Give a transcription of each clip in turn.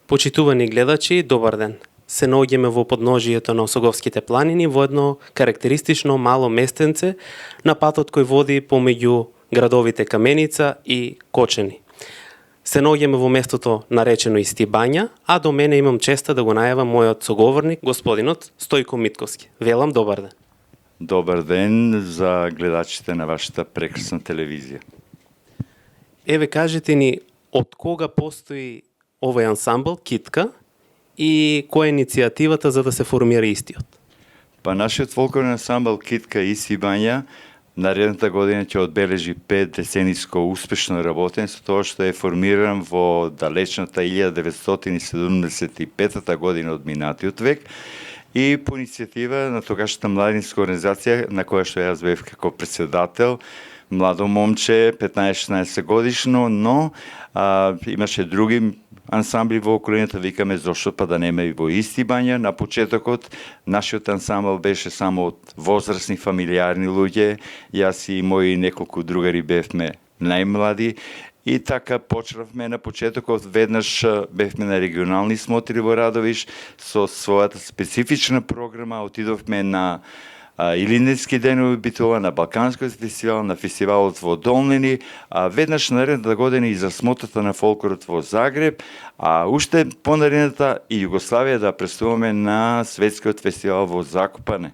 Почитувани гледачи, добар ден. Се наоѓаме во подножието на Осоговските планини во едно карактеристично мало местенце на патот кој води помеѓу градовите Каменица и Кочени. Се наоѓаме во местото наречено Истибања, а до мене имам честа да го најавам мојот соговорник, господинот Стојко Митковски. Велам добар ден. Добар ден за гледачите на вашата прекрасна телевизија. Еве кажете ни од кога постои овој ансамбл Китка и која е иницијативата за да се формира истиот? Па нашиот фолклорен ансамбл Китка Истибања наредната година ќе одбележи 5-децениско успешно работење со тоа што е формиран во далечната 1975 година од минатиот век и по иницијатива на тогашната младинска организација на која што јас бев како председател, младо момче, 15-16 годишно, но имаше други ансамбли во околината, викаме зошто па да нема и во Истибања. На почетокот нашиот ансамбл беше само од возрастни фамилиарни луѓе, јас и мои неколку другари бевме најмлади и така почнавме на почетокот, веднаш бевме на регионални смотри во Радовиш со својата специфична програма, отидовме на Илинденски денови битува, на Балканскиот фестивал, на фестивалот во Долнини, веднаш наредната година и за смотата на фолклорот во Загреб, а уште понаредната и Југославија да престуваме на светскиот фестивал во Закопане.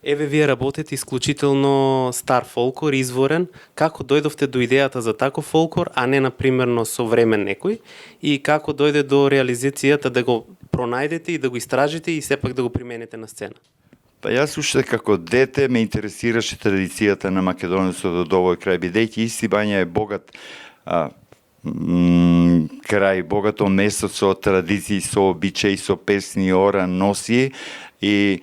Еве вие работите исклучително стар фолклор, изворен. Како дојдовте до идејата за таков фолклор, а не напримерно современ некој? И како дојде до реализацијата да го пронајдете и да го истражите и сепак да го примените на сцена? Па јас уште како дете ме интересираше традицијата на македонецот од овој крај, бидејќи Истибања е богат крај, богато место со традиции, со обичаи, со песни, ора, носи и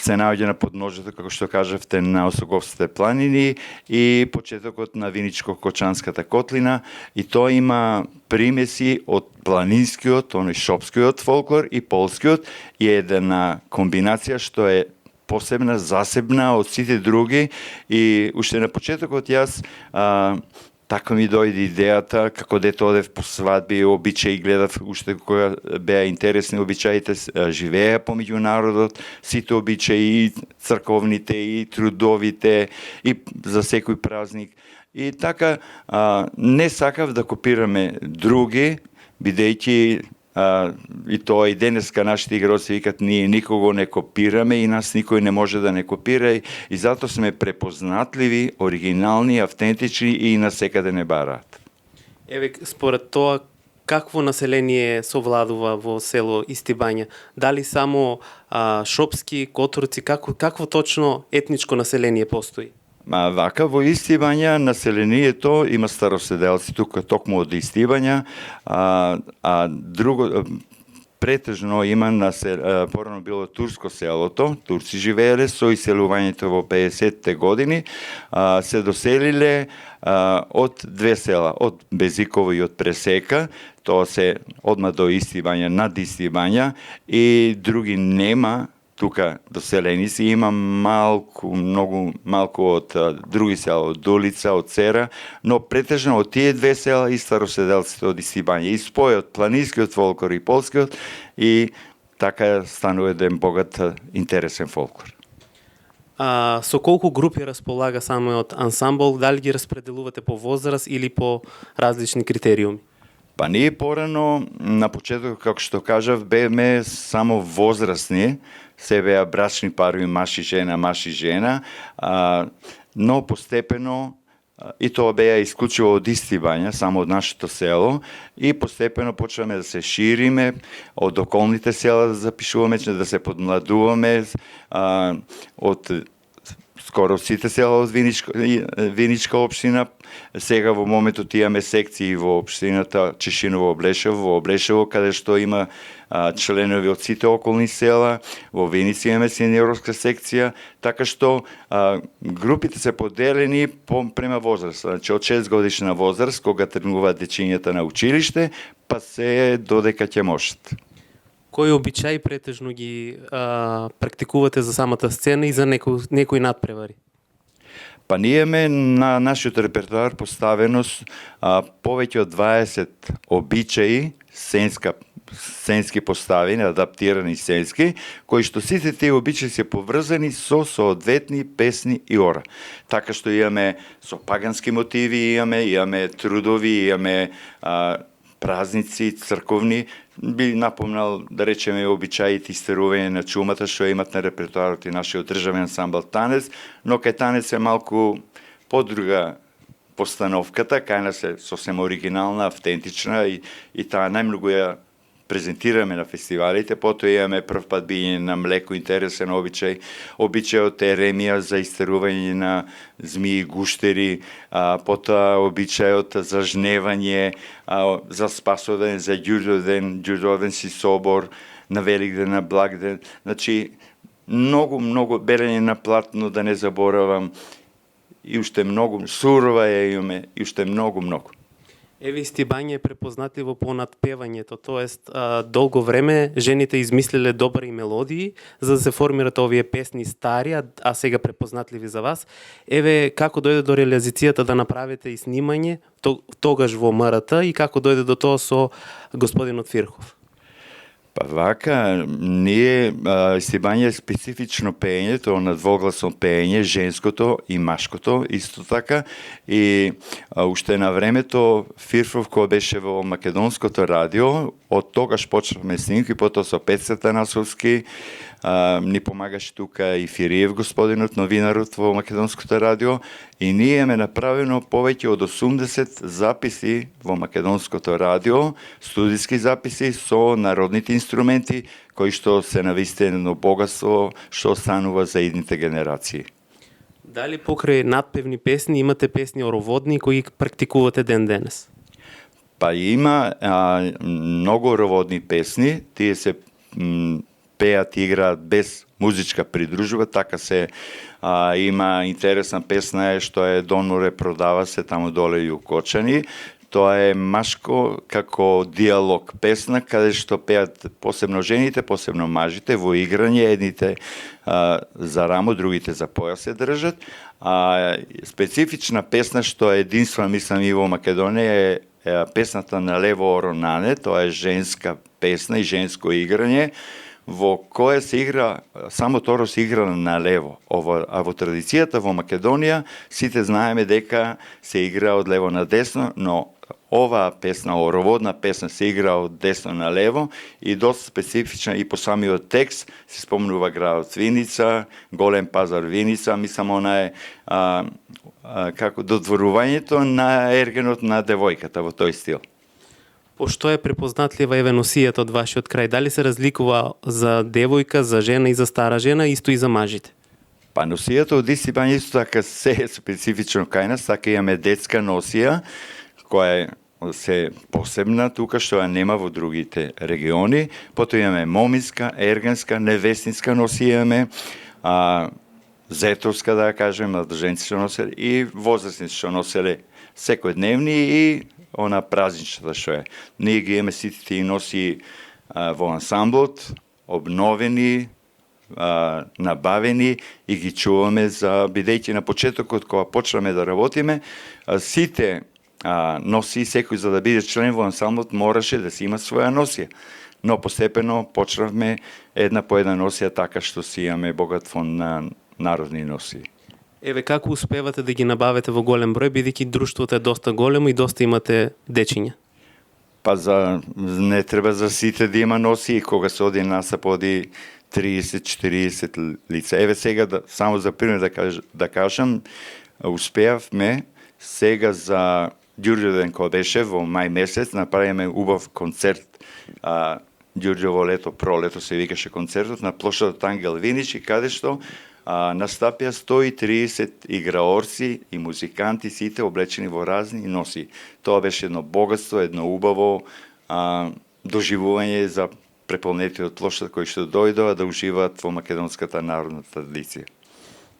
се наоѓа на подножјето, како што кажавте, на Осоговските планини и почетокот на Виничко-Кочанската котлина, и тоа има примеси од планинскиот, оној шопскиот фолклор и полскиот, и една комбинација што е посебна, засебна од сите други, и уште на почетокот јас така ми дојде идејата, како дете одев по свадби, обичаи гледав, уште кога беа интересни обичаите, живееа помеѓу народот, сите обичаи, и црковните, и трудовите, и за секој празник. И така, не сакав да копираме други, бидејќи и тоа и денеска нашите игроци викат ние никого не копираме и нас никој не може да не копира, и затоа сме препознатливи, оригинални, автентични и насекаде не бараат. Еве, според тоа, какво население совладува во село Истибања? Дали само шопски, которци, какво точно етничко население постои? Вака, во Истибања населението има староседелци тука токму од Истибања, а друго претежно има порано било турско селото, турци живееле, со иселувањето во 50-те години, се доселиле од две села, од Безиково и од Пресека, тоа се одма до Истибања, над Истибања, и други нема тука доселени си, има многу малку од други села, од Дулица, од Цера, но претежно од тие две села и староседелците од Истибања. И спојот планинскиот фолклор и полскиот, и така станува еден богат, интересен фолклор. Со колку групи располага самиот ансамбл? Дали ги распределувате по возраст или по различни критериуми? Па ние порано, на почеток, како што кажав, беме само возрастни, се беа брачни парови, маш и жена, но постепено, и тоа беа исклучиво од Истибања, само од нашето село, и постепено почваме да се шириме, од околните села да запишуваме, да се подмладуваме, од скоро сите села од Виничка општина. Сега во моментот имаме секции во општината Чешиново Облешево, каде што има членови од сите околни села. Во Виница имаме сениорска секција, така што групите се поделени према возраст. Значи од 6 годишна возраст, кога тргнуваат дечињата на училиште, па се додека ќе можат. Кои обичаи претежно ги практикувате за самата сцена и за некои надпревари? Па ние имаме на нашиот репертоар поставено повеќе од 20 обичаи, сценски поставени, адаптирани сценски, кои што сите тие обичаи се поврзани со соодветни песни и ора. Така што имаме со пагански мотиви, имаме трудови, имаме празници, црковни, би напомнал, да речеме, обичаите и стерување на чумата, што имат на репертоарот и нашиот државен ансамбл Танец, но кај Танец е малку подруга постановката, кај нас е сосем оригинална, автентична и таа најмногу ја презентираме на фестивалите. Потоа имаме прв пат биње на млеко, интересен обичај, обичајот Еремија за истерување на змии и гуштери, потоа обичајот за жневање, за Спасоден, за Ѓурѓовден си собор, на Великден, на Благден. Значи, многу белење на платно, да не заборавам, и уште многу, Сурова имаме, и уште многу. Еве Стибање е препознатливо по надпевањето, тоест долго време жените измислиле добри мелодии за да се формират овие песни стари, а сега препознатливи за вас. Еве како дојде до реализацијата да направите и снимање тогаш во МРТ и како дојде до тоа со господинот Фирхов? Па вака, ние Стибање е специфично пеење, тоа на двогласно пеење, женското и машкото, исто така, и уште на времето Фирхов кој беше во македонското радио, од тогаш почнавме снимки, потоа со Петце Танасовски, ни помагаше тука и Фириев господинот, новинарот во македонското радио, и ние имаме направено повеќе од 80 записи во македонското радио, студиски записи со народните инструменти, кои што се навистено богатство што останува за идните генерации. Дали покрај надпевни песни имате песни ороводни кои практикувате ден денес? Па има многу ороводни песни, тие се пеат и играат без музичка придружба, така се има интересна песна што е Дон море продава се таму доле и укочани. Тоа е машко како диалог песна, каде што пеат посебно жените, посебно мажите во играње, едните за рамо, другите за појас се држат. Специфична песна што е единствена, мислам, и во Македонија е песната на Лево Оронане, тоа е женска песна и женско играње, во кое се игра, само Торо се игра на лево. А во традицијата во Македонија сите знаеме дека се игра од лево на десно, но оваа песна, ороводна песна, се игра од десно на лево и доста специфична и по самиот текст се спомнува градот Виница, голем пазар Виница, мислам она е како додворувањето на ергенот на девојката во тој стил. Пошто е препознатлива еве носијата од вашиот крај? Дали се разликува за девојка, за жена и за стара жена, исто и за мажите? Па носијата од Стибање исто така се е специфично кај нас, така имаме детска носија, која се посебна тука, што ја нема во другите региони. Потоа имаме моминска, ергенска, невестинска носија имаме, зетовска, да кажем, младоженци што носеле и возрастни што носеле секојдневни и она празничната што е. Ние ги имаме сите тие носи во ансамблот, обновени, набавени и ги чуваме бидејќи на почетокот кога почнаме да работиме, сите носи, секој за да биде член во ансамблот мораше да си има своја носија. Но постепено почнавме една по една носија така што си имаме богатство на народни носии. Еве како успевате да ги набавите во голем број, бидејќи друштвото е доста големо и доста имате дечиња? Па не треба за сите да има носи, кога се оди насап оди 30-40 лица. Еве сега, само за пример да кажам, успеавме сега за Ѓурѓовден кој беше во мај месец, направиме убав концерт, Ѓурѓово лето, пролето се викаше концертот, на плошадот Ангел Винич, и каде што настапија 130 играорци и музиканти, сите облечени во разни носи. Тоа беше едно богатство, едно убаво доживување за преполнетиот плошад кои што дојдоа да уживаат во македонската народна традиција.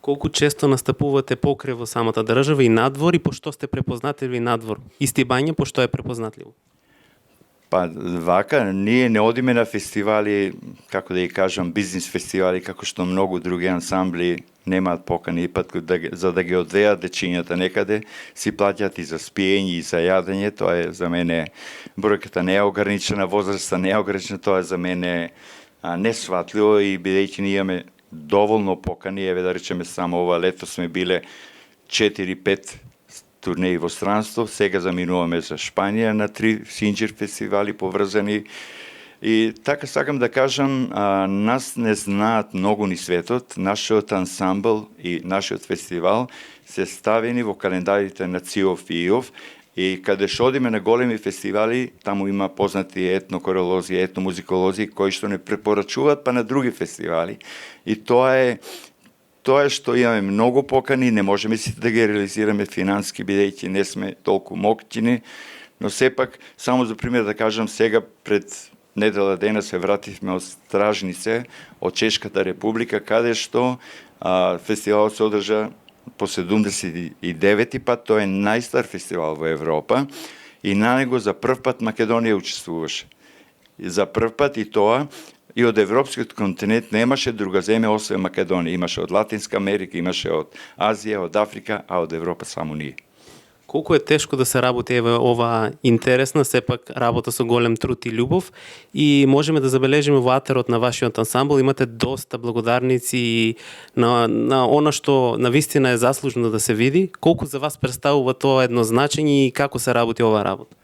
Колку често настапувате покрај во самата држава и надвор, и пошто сте препознатливи надвор? И Стибање пошто е препознатливо? Па вака, ние не одиме на фестивали, како да ја кажам, бизнес фестивали, како што многу други ансамбли немаат покани, пат за да ги одвеат дечињата некаде, си плаќаат и за спиење и за јадење, тоа е за мене, бројката не е ограничена, возраста не е ограничена, тоа е за мене несватливо и бидејќи ние имаме доволно покани, еве да речеме само ова лето сме биле 4-5 турнеи во странство, сега заминуваме за Шпанија на 3 Синџир фестивали поврзани. И така сакам да кажам, нас не знаат многу ни светот, нашиот ансамбл и нашиот фестивал се ставени во календарите на ЦИОФ и ИОФ, и каде што одиме на големи фестивали, таму има познати етнокоролози, етномузиколози кои што не препорачуваат па на други фестивали. И тоа е што имаме многу покани, не можеме си да ги реализираме финански, бидејќи не сме толку моќни, но сепак, само за пример да кажам, сега пред недела дена се вративме од Стражнице, од Чешката република, каде што фестивалот се одржа по 79 пат, тоа е најстар фестивал во Европа и на него за прв пат Македонија учествуваше. И за прв пат и тоа, и од европскиот континент немаше друга земја освен Македонија. Имаше од Латинска Америка, имаше од Азија, од Африка, а од Европа само ние. Колку е тешко да се работи ова интересна, сепак работа со голем труд и љубов, и можеме да забележиме во атерот на вашиот ансамбл имате доста благодарници на она што навистина е заслужено да се види. Колку за вас представува тоа еднозначење и како се работи оваа работа?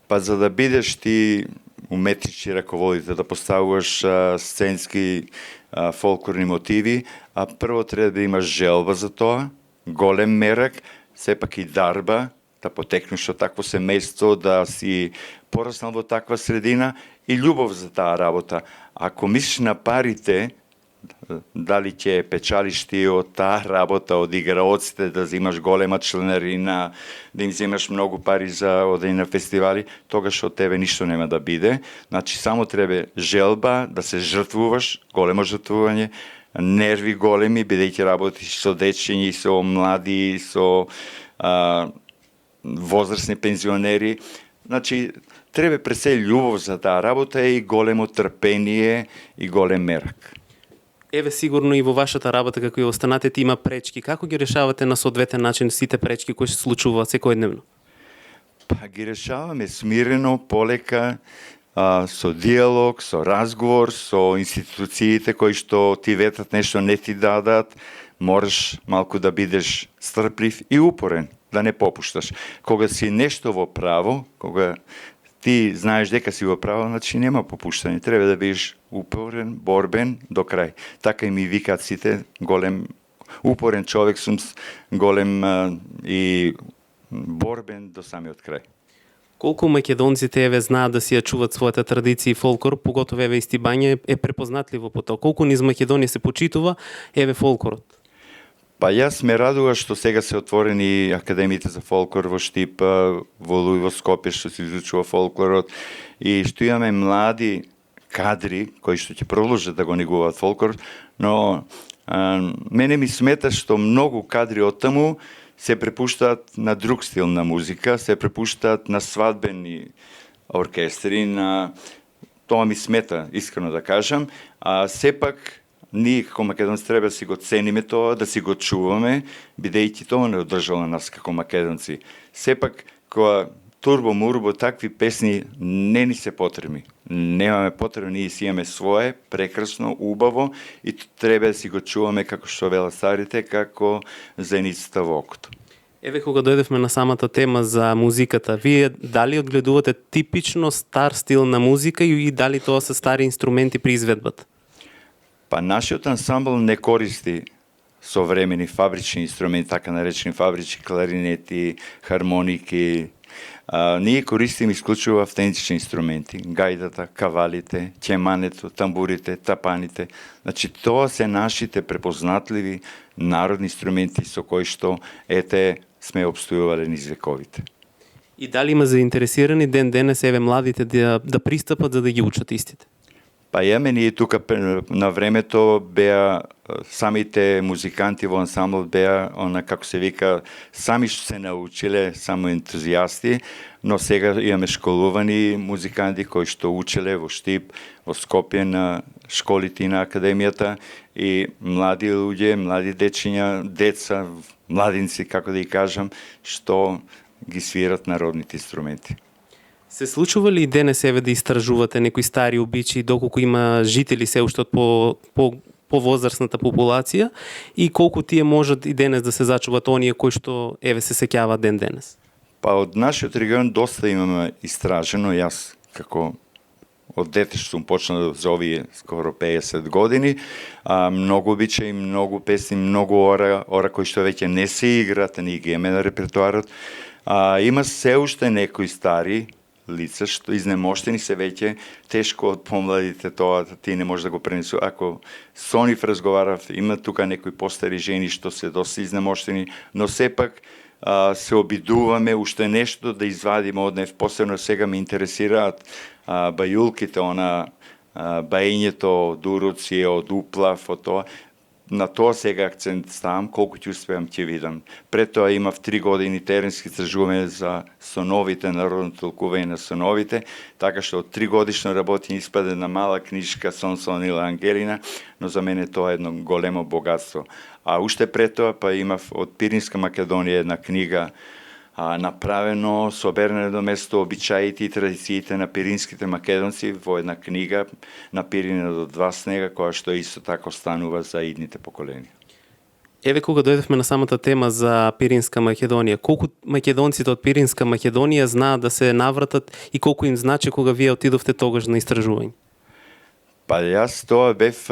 Па за да бидеш ти уметнички раководител, да поставуваш сценски фолклорни мотиви, а прво треба да имаш желба за тоа, голем мерак, сепак и дарба, да потекнеш од такво семејство, да си пораснал во таква средина и љубов за таа работа. Ако мислиш на парите, дали ќе печалиш ти од таа работа, од играоците, да взимаш голема членарина, да им взимаш многу пари за одење на фестивали, тогаш од тебе ништо нема да биде. Значи, само треба желба, да се жртвуваш, големо жртвување, нерви големи, бидејќи работиш со дечиња, со млади, со возрастни пензионери. Значи, треба пред се љубов за таа работа и големо трпение и голем мерак. Еве сигурно и во вашата работа, како и останатите, има пречки. Како ги решавате на соодветен начин сите пречки кои се случуваат секојдневно? Па ги решаваме смирено, полека, со диалог, со разговор, со институциите кои што ти ветат нешто не ти дадат, мораш малку да бидеш стрплив и упорен, да не попушташ. Кога си нешто во право, кога ти знаеш дека си во право, значи нема попуштање. Треба да бидеш упорен, борбен до крај. Така и ми викаат сите, голем упорен човек сум, голем и борбен до самиот крај. Колку македонците еве знаат да си ја чуват својата традиција и фолклор, поготово еве Истибање е препознатливо по тоа. Колку низ Македонија се почитува еве фолклорот? Па јас ме радува што сега се отворени академиите за фолклор во Штип, во Луј, во Скопје, што се изучува фолклорот, и што имаме млади кадри кои што ќе продолжат да го негуваат фолклор, но мене ми смета што многу кадри од таму се препуштаат на друг стил на музика, се препуштаат на свадбени оркестри, на тоа ми смета, искрено да кажам, а сепак ние како македонци треба да си го цениме тоа, да си го чуваме, бидејќи тоа не одржало нас како македонци. Сепак, кога турбо, мурбо, такви песни не ни се потребни. Немаме потреба, ние си имаме свое, прекрасно, убаво, и треба да си го чуваме, како што велат старите, како зеницата во окото. Еве кога дојдевме на самата тема за музиката, вие дали одгледувате типично стар стил на музика и дали тоа се стари инструменти при изведбата? Па нашиот ансамбл не користи современи фабрични инструменти, така наречени фабрични кларинети, хармоники. Ние користиме исклучиво автентични инструменти, гајдата, кавалите, ќемането, тамбурите, тапаните. Значи, тоа се нашите препознатливи народни инструменти со кои што сме обстојувале низ вековите. И дали има заинтересирани ден денес еве младите да пристапат за да ги учат истите? Па ние тука на времето беа самите музиканти во ансамблот беа, како се вика, сами што се научиле, само ентузијасти, но сега имаме школувани музиканти кои што учеле во Штип, во Скопје на школите и на академијата, и млади луѓе, млади деца, младинци, како да ги кажам, што ги свират народните инструменти. Се случува ли денес еве да истражувате некои стари обичаи, доколку има жители се уште од по возрастната популација, и колку тие можат и денес да се зачуват оние кои што еве се сеќаваат ден денес? Па од нашиот регион доста имаме истражено. Јас како од дете што сум почнал за овие скоро 50 години, многу обичаи, многу песни, многу ора кои што веќе не се играат, не ги имаме на репертуарот. Има се уште некои стари лица што изнемоштени се веќе, тешко од помладите тоа, ти не може да го пренесу. Ако со нив разговарав, има тука некои постари жени што се доста изнемоштени, но сепак се обидуваме уште нешто да извадиме од нив. Посебно сега ме интересираат бајулките, баењето од уруци, од уплав, од тоа. На тоа сега акцент ставам, колку ќе успеам ќе видам. Пред тоа имав 3 години теренски истражување за соновите, народно толкување на соновите, така што од 3 годишно работење испаде на мала книжка Сон или Ангелина, но за мене тоа е едно големо богатство. А уште пред тоа па имав од Пиринска Македонија една книга направено, соберено до место обичаите и традициите на пиринските македонци во една книга напирена до 2 снега, која што исто така останува за идните поколенија. Еве кога дојдовме на самата тема за Пиринска Македонија, колку македонците од Пиринска Македонија знаат да се навратат и колку им значи кога вие отидовте тогаш на истражување? Па јас тоа бев,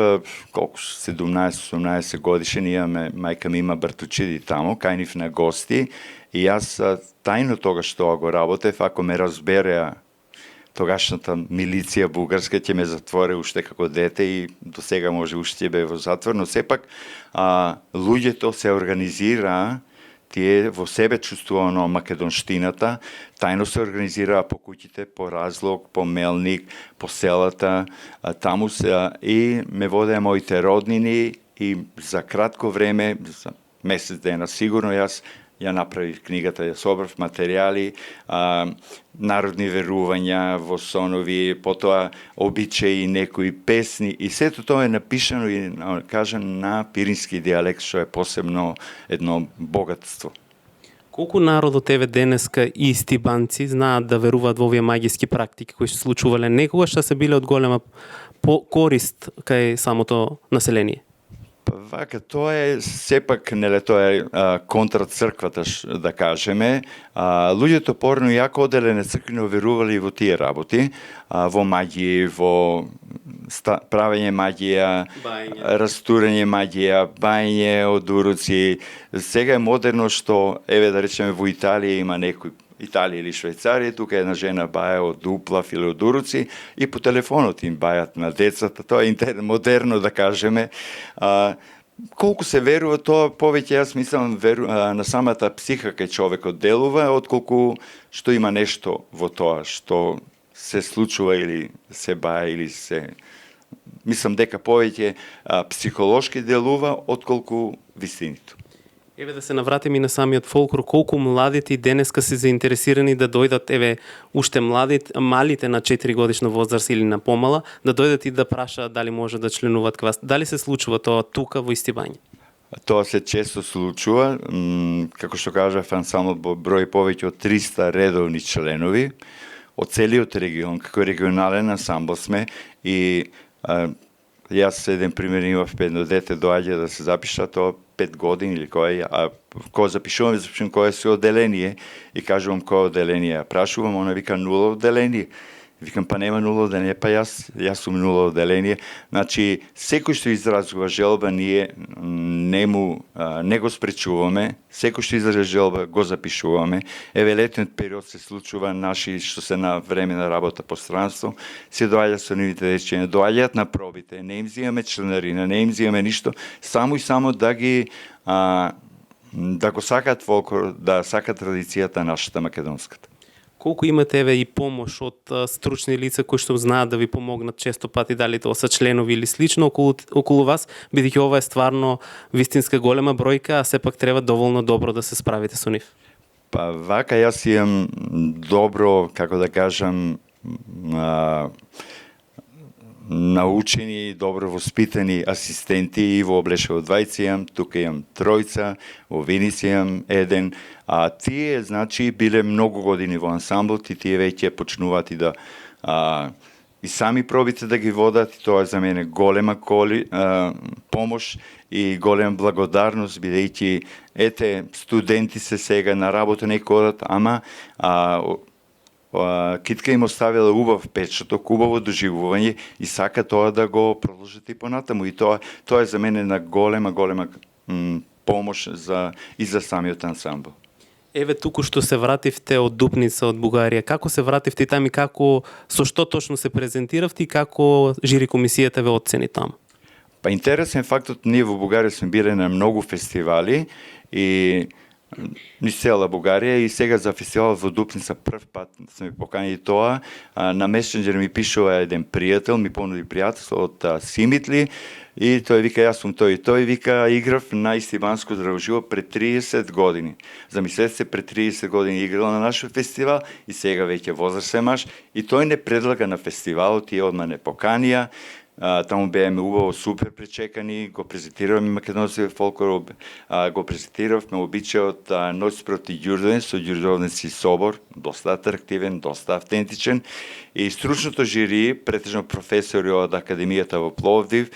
17-18 годишен, мајка ми има братучиди таму, кај нив на гости, и јас тајно тогаш тоа го работев. Ако ме разбереа тогашната милиција бугарска, ќе ме затворе уште како дете и до сега може уште бе во затвор, но сепак луѓето се организираа, тие во себе чувствувано македонштината, тајно се организираа по куќите, по Разлог, по Мелник, по селата, таму се и ме водеа моите роднини, и за кратко време, за месец дена сигурно, јас ја направив книгата, ја собрав материјали, народни верувања во сонови, потоа обичаи, некои песни, и сето тоа е напишано и кажам на пирински дијалект, што е посебно едно богатство. Колку народот еве денеска и стибанци знаат да веруваат во овие магиски практики кои се случувале некогаш, што се биле од голема корист кај самото население? Па вака, тоа е сепак, неле, тоа е контра црквата, да кажеме. Луѓето порано јако оделене црквено верували во тие работи, во магија, во правење магија, растурење магија, бајње од уруци. Сега е модерно што, еве да речеме, во Италија има некој, Италија или Швајцарија, тука една жена баја од уплав или од уруци, и по телефонот им бајат на децата. Тоа е модерно, да кажеме. Колку се верува, тоа повеќе, јас мислам, на самата психа кај човекот делува, отколку што има нешто во тоа што се случува или се баја или се... Мислам дека повеќе психолошки делува отколку вистинито. Еве да се навратиме и на самиот фолклор, колку младите денеска се заинтересирани да дојдат, еве, уште малите на 4 годишна возраст или на помала, да дојдат и да прашаат дали може да членуваат кај вас. Дали се случува тоа тука во Истибање? Тоа се често случува, како што кажав, ансамбл брои повеќе од 300 редовни членови од целиот регион, како регионален ансамбл сме, и јас еден пример имав, едно дете доаѓа да се запиша, тоа 5 години или кога запишувам кое се оделение, и кажувам кое оделение, прашувам, она вика нула оделение. Викам, па нема нула оделение, па јас сум нула оделение. Значи, секој што изразува желба, ние не го спречуваме, секој што изразува желба, го запишуваме. Еве, летниот период се случува, наши што се на време на работа по странство, се доаѓаат со нивните дечиња, доаѓаат на пробите, не им взимаме членарина, не им взимаме ништо, само и само да ги да го сакаат фолклор, да сакаат традицијата нашата македонската. Колку имате еве и помош од стручни лица кои што знаат да ви помогнат често пати, дали тоа са членови или слично околу вас, бидејќи ова е стварно вистинска голема бројка, а сепак треба доволно добро да се справите со нив. Па вака јас имам добро, како да кажам, научени, добро воспитани асистенти, и во Облешево двајца имам, тука имам тројца, во Виница имам еден, а тие, значи, биле многу години во ансамблот и тие веќе почнуваат и да и сами пробите да ги водат, и тоа е за мене голема помош и голема благодарност, бидејќи ете студенти се сега на работа не одат, ама Китка им оставила убав печаток, убаво доживување и сака тоа да го продолжат и понатаму. И тоа е за мене на голема помош и за самиот ансамбл. Еве туку што се вративте од Дупница, од Бугарија, како се вративте таму и како, со што точно се презентиравте и како жири комисијата ве оцени таму? Па интересен фактот, ние во Бугарија сме биле на многу фестивали и низ цела Бугарија, и сега за фестивал во Дупница прв пат сме поканили тоа. На месенџер ми пишува еден пријател, ми понуди пријателство од Симитли, и тој вика, јас сум тој и тој, вика, играв на Истиванско здравоживо пред 30 години. Замислете се, пред 30 години играл на нашиот фестивал и сега веќе возрастен маж, и тој не предлага на фестивалот, и одма не поканија. Таму бееме убаво супер пречекани, го презентиравме македонскиот фолклор, го презентиравме обичајот Ноќ проти Ѓурдовен со Ѓурдовенски собор, доста атрактивен, доста автентичен, и стручното жири, претежно професори од Академијата во Пловдив,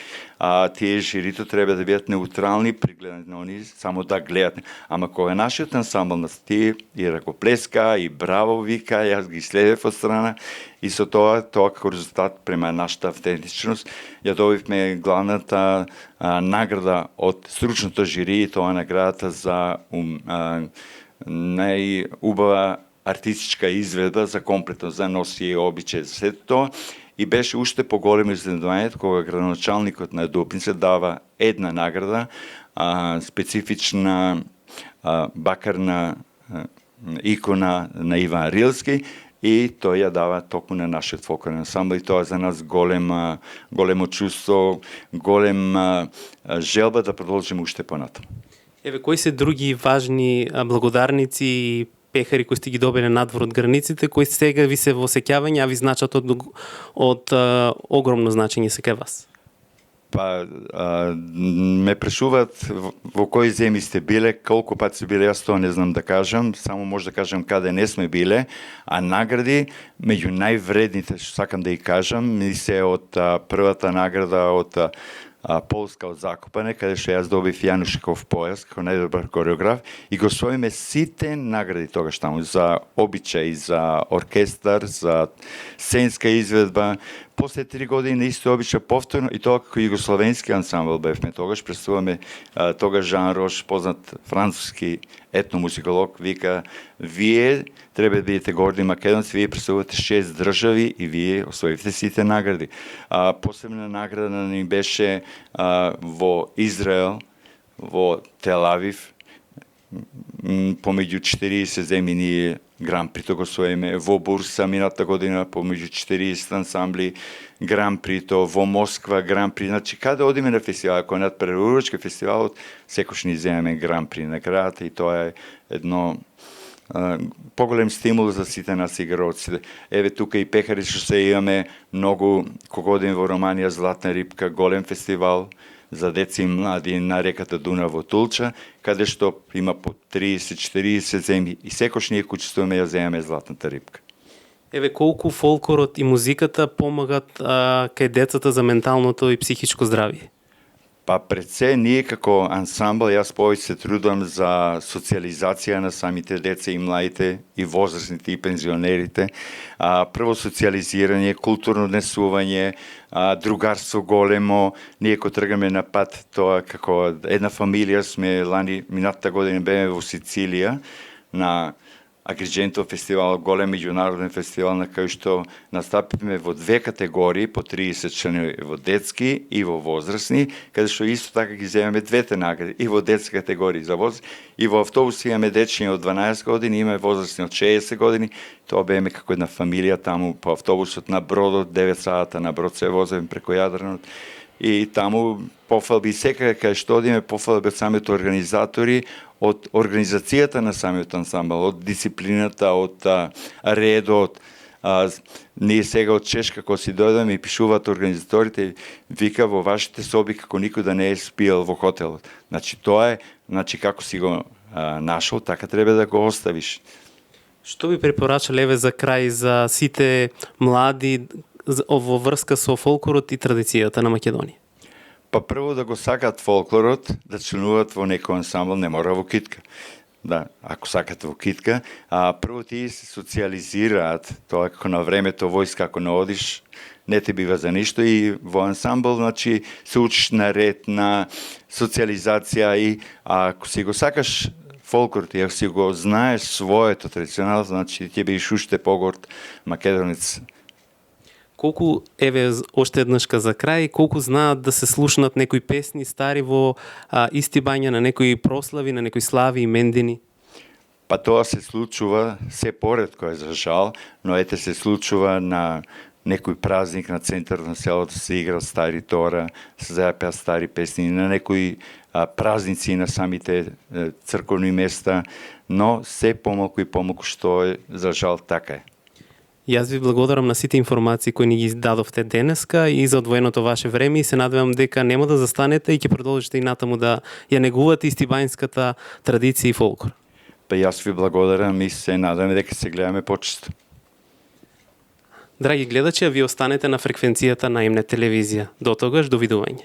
тие жирито треба да бидат неутрални при гледање на они, само да гледат. Ама кога нашиот ансамбл насти и ракоплеска, и браво вика, јас ги следев од страна, и со тоа како резултат према нашата автентичност, ја добивме главната награда од стручното жири, и тоа наградата за најубава артистичка изведба за комплетност, за носие, обичај, за сето тоа. И беше уште поголемо изненадувањето кога градоначалникот на Дупница дава една награда, специфична бакарна икона на Иван Рилски, и тој ја дава токму на нашиот фолклорен ансамбл, и тоа за нас големо чувство, голема желба да продолжиме уште понатаму. Еве, кои се други важни благодарници и пехари кои сте ги добиле надвор од границите, кои сега ви се во сеќавање, а ви значат од огромно значење се кај вас? Па, ме прашуваат во кои земји сте биле, колку пати сте биле, јас тоа не знам да кажам, само може да кажам каде не сме биле, а награди, меѓу највредните, што сакам да ја кажам, ми се од првата награда од Полска од Закопане, каде што јас добив Јанушиков појас како најдобар кореограф, и го освоиме сите награди тогаш таму за обичај, за оркестар, за сценска изведба. После 3 години исто обича повторно, и тоа како југословенски ансамбл бевме тогаш, представуваме тогаш Жан Рош, познат француски етномузиколог, вика, вие треба да бидете горди македонци, вие представувате 6 држави и вие освоивте сите награди. Посебна награда ни беше во Израел, во Тел-Авив, помеѓу 40 земји ние Гран При го освоиме, во Бурса мината година помеѓу 40 ансамбли Гран При, во Москва Гран При, значи каде одиме на фестивал, ако над Прерурачки фестивалот, секош ни земеме Гран При наградата, и тоа е едно поголем стимул за сите нас играоците. Еве тука и пехари што се имаме многу, кога одиме во Романија, Златна рибка, голем фестивал за деца и млади на реката Дунав во Тулча, каде што има по 30-40 земји, и секош ние учествуваме ја земеме Златната рибка. Еве, колку фолклорот и музиката помагат кај децата за менталното и психичко здравје? Па пред се, ние како ансамбл, јас повеќе се трудам за социализација на самите деца и младите, и возрастните, и пензионерите. Прво социализирање, културно однесување, другарство големо. Ние ко тргаме на пат, тоа како една фамилија сме лани, минатата година беме во Сицилија, на Агридженто фестивал, голем меѓународен фестивал на кој што настапиме во две категории, по 30 чланови во детски и во возрастни, каде што исто така ги земеме двете награди, и во детски категории за возраст, и во автобуси имаме дечни од 12 години, имаме возрастни од 60 години. Тоа беме како една фамилија таму по автобусот на бродот, 9 сата на брод се воземе преку Јадранот. И таму пофалби секаде кај што одиме, пофалби од самите организатори, од организацијата на самиот ансамбл, од дисциплината, од редот. Ние сега од Чешка, кога си дојдеме и пишуваат организаторите, вика во вашите соби како никој да не е спиел во хотелот. Значи тоа е, како си го нашол, така треба да го оставиш. Што би препорачале еве за крај за сите млади во врска со фолклорот и традицијата на Македонија? Па прво да го сакат фолклорот, да членуваат во некој ансамбл, не мора во китка. Да, ако сакат во китка, прво тие се социализираат, тоа како на времето војска, ако не одиш, не те бива за ништо, и во ансамбл, значи, се учиш на ред, на социализација, и ако си го сакаш фолклорот, и ако си го знаеш своето традиционално, значи ќе бидеш уште погорд македонец. Колку, еве, оште еднашка за крај, колку знаат да се слушнат некои песни стари во истибања на некои прослави, на некои слави и мендини? Па тоа се случува се поретко, за жал, но ете се случува на некој празник на центар на селото, се игра стари тора, се зајапеа стари песни, на некои празници на самите црковни места, но се помалку и помалку, што е, за жал, така е. Јас ви благодарам на сите информации кои ни ги дадовте денеска и за одвоеното ваше време, и се надевам дека нема да застанете и ќе продолжите и натаму да ја негувате истибањската традиција и фолклор. Па јас ви благодарам и се надевам дека се гледаме почесто. Драги гледачи, а ви останете на фреквенцијата на М-нет телевизија. До тогаш, довидување.